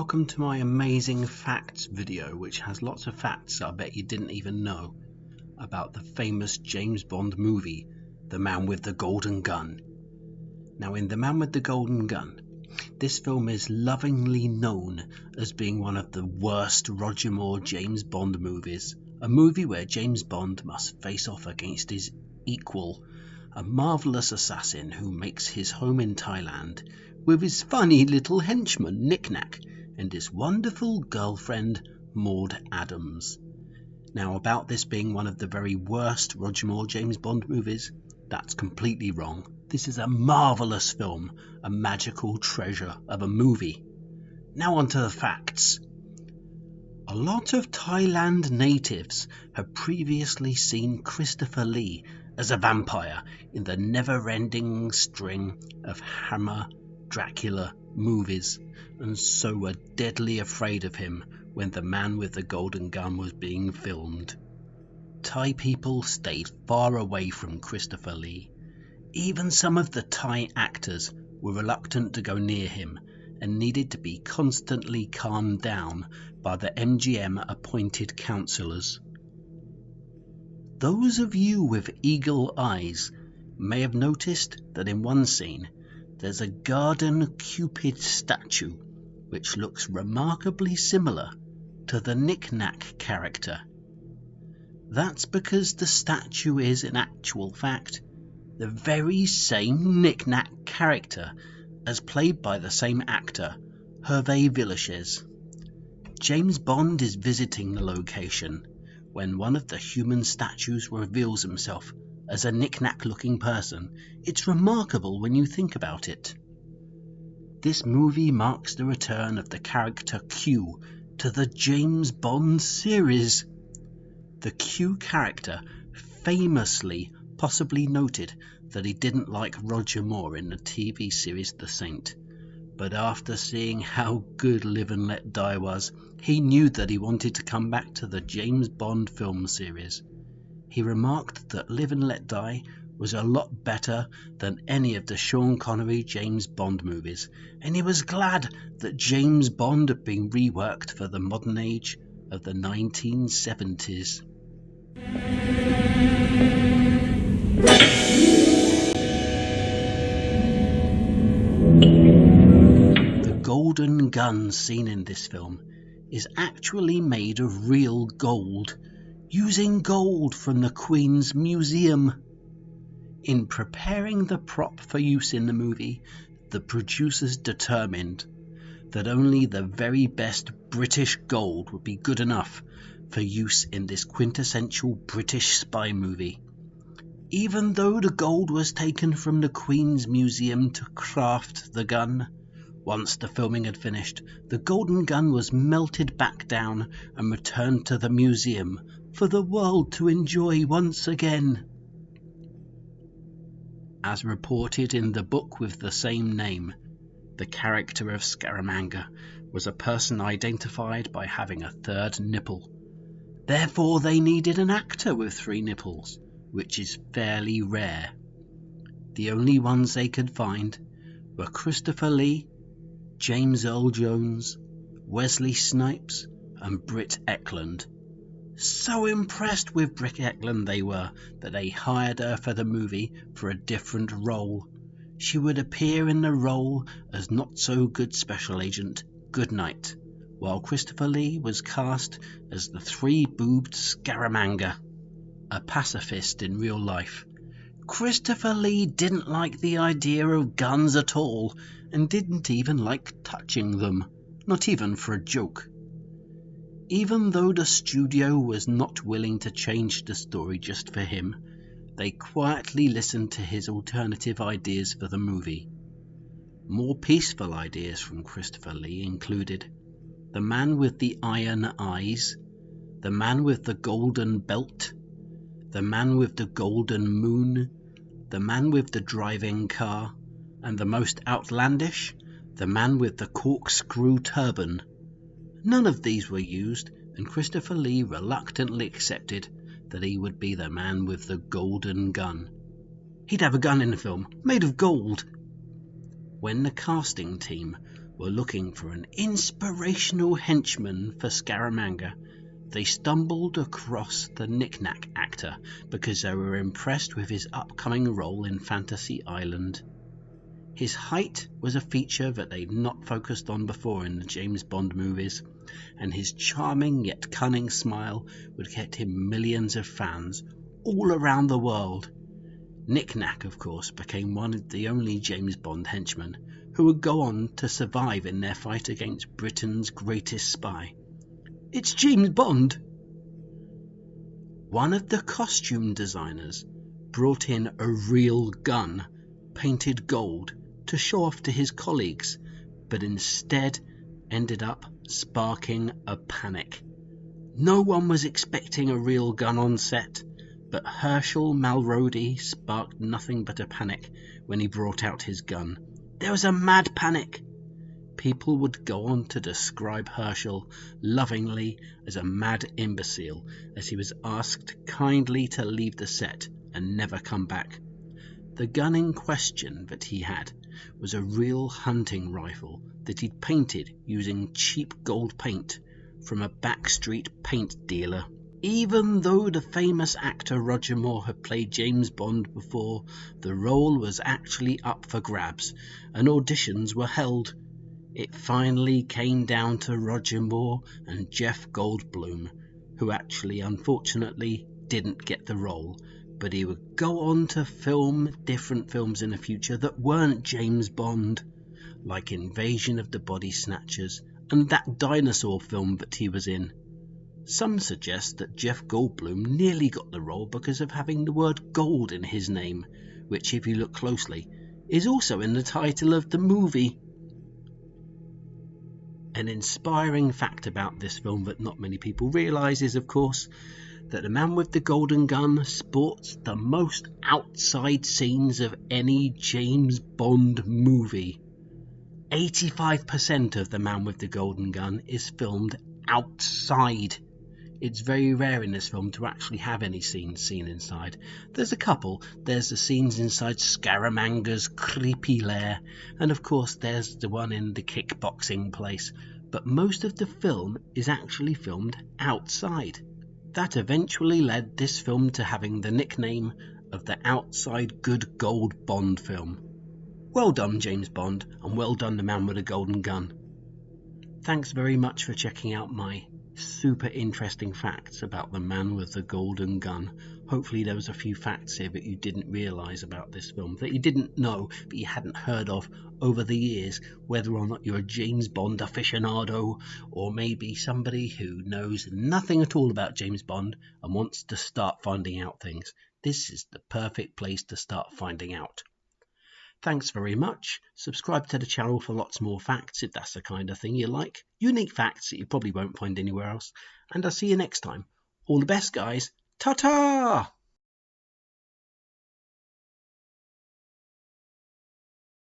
welcome to my amazing facts video, which has lots of facts I bet you didn't even know about the famous James Bond movie, The Man with the Golden Gun. Now, in The Man with the Golden Gun, this film is lovingly known as being one of the worst Roger Moore James Bond movies, a movie where James Bond must face off against his equal, a marvellous assassin who makes his home in Thailand with his funny little henchman Knick-Knack and his wonderful girlfriend Maud Adams. Now, about this being one of the very worst Roger Moore James Bond movies, that's completely wrong. This is a marvellous film, a magical treasure of a movie. Now on to the facts. A lot of Thailand natives have previously seen Christopher Lee as a vampire in the never-ending string of Hammer Dracula movies, and so were deadly afraid of him when The Man with the Golden Gun was being filmed. Thai people stayed far away from Christopher Lee. Even some of the Thai actors were reluctant to go near him and needed to be constantly calmed down by the MGM appointed counsellors. Those of you with eagle eyes may have noticed that in one scene there's a garden Cupid statue which looks remarkably similar to the Knick-Knack character. That's because the statue is, in actual fact, the very same Knick-Knack character as played by the same actor, Hervé Villechaize. James Bond is visiting the location when one of the human statues reveals himself as a Knick-Knack looking person. It's remarkable when you think about it. This movie marks the return of the character Q to the James Bond series. The Q character famously possibly noted that he didn't like Roger Moore in the TV series The Saint, but after seeing how good Live and Let Die was, he knew that he wanted to come back to the James Bond film series. He remarked that Live and Let Die was a lot better than any of the Sean Connery James Bond movies, and he was glad that James Bond had been reworked for the modern age of the 1970s. The golden gun seen in this film is actually made of real gold, using gold from the Queen's Museum. In preparing the prop for use in the movie, the producers determined that only the very best British gold would be good enough for use in this quintessential British spy movie. Even though the gold was taken from the Queen's Museum to craft the gun, once the filming had finished, the golden gun was melted back down and returned to the museum for the world to enjoy once again. As reported in the book with the same name, the character of Scaramanga was a person identified by having a third nipple. Therefore, they needed an actor with 3 nipples, which is fairly rare. The only ones they could find were Christopher Lee, James Earl Jones, Wesley Snipes, and Britt Ekland. So impressed with Britt Ekland they were that they hired her for the movie for a different role. She would appear in the role as not-so-good Special Agent Goodnight, while Christopher Lee was cast as the 3-boobed Scaramanga, a pacifist in real life. Christopher Lee didn't like the idea of guns at all, and didn't even like touching them, not even for a joke. Even though the studio was not willing to change the story just for him, they quietly listened to his alternative ideas for the movie. More peaceful ideas from Christopher Lee included The Man with the Iron Eyes, The Man with the Golden Belt, The Man with the Golden Moon, The Man with the Driving Car, and the most outlandish, The Man with the Corkscrew Turban. None of these were used, and Christopher Lee reluctantly accepted that he would be the man with the golden gun. He'd have a gun in the film, made of gold. When the casting team were looking for an inspirational henchman for Scaramanga, they stumbled across the Knick-Knack actor because they were impressed with his upcoming role in Fantasy Island. His height was a feature that they'd not focused on before in the James Bond movies, and his charming yet cunning smile would get him millions of fans all around the world. Knick-Knack, of course, became one of the only James Bond henchmen who would go on to survive in their fight against Britain's greatest spy. It's James Bond! One of the costume designers brought in a real gun, painted gold, to show off to his colleagues, but instead ended up sparking a panic. No one was expecting a real gun on set, but Herschel Malrodi sparked nothing but a panic when he brought out his gun. There was a mad panic. People would go on to describe Herschel lovingly as a mad imbecile, as he was asked kindly to leave the set and never come back. The gun in question that he had was a real hunting rifle that he'd painted using cheap gold paint from a backstreet paint dealer. Even though the famous actor Roger Moore had played James Bond before, the role was actually up for grabs and auditions were held. It finally came down to Roger Moore and Jeff Goldblum, who actually unfortunately didn't get the role, but he would go on to film different films in the future that weren't James Bond, like Invasion of the Body Snatchers and that dinosaur film that he was in. Some suggest that Jeff Goldblum nearly got the role because of having the word gold in his name, which, if you look closely, is also in the title of the movie. An inspiring fact about this film that not many people realise is, of course, that the man with the golden gun sports the most outside scenes of any James Bond movie. 85% of the man with the golden gun is filmed outside. It's very rare in this film to actually have any scenes seen inside. There's a couple. There's the scenes inside Scaramanga's creepy lair, and of course there's the one in the kickboxing place, but most of the film is actually filmed outside. That eventually led this film to having the nickname of the Outside Good Gold Bond film. Well done, James Bond, and well done, the man with the golden gun. Thanks very much for checking out my super interesting facts about the man with the golden gun. Hopefully there was a few facts here that you didn't realise about this film, that you didn't know, but you hadn't heard of over the years, whether or not you're a James Bond aficionado, or maybe somebody who knows nothing at all about James Bond and wants to start finding out things. This is the perfect place to start finding out. Thanks very much. Subscribe to the channel for lots more facts if that's the kind of thing you like. Unique facts that you probably won't find anywhere else. And I'll see you next time. All the best, guys. Ta-ta!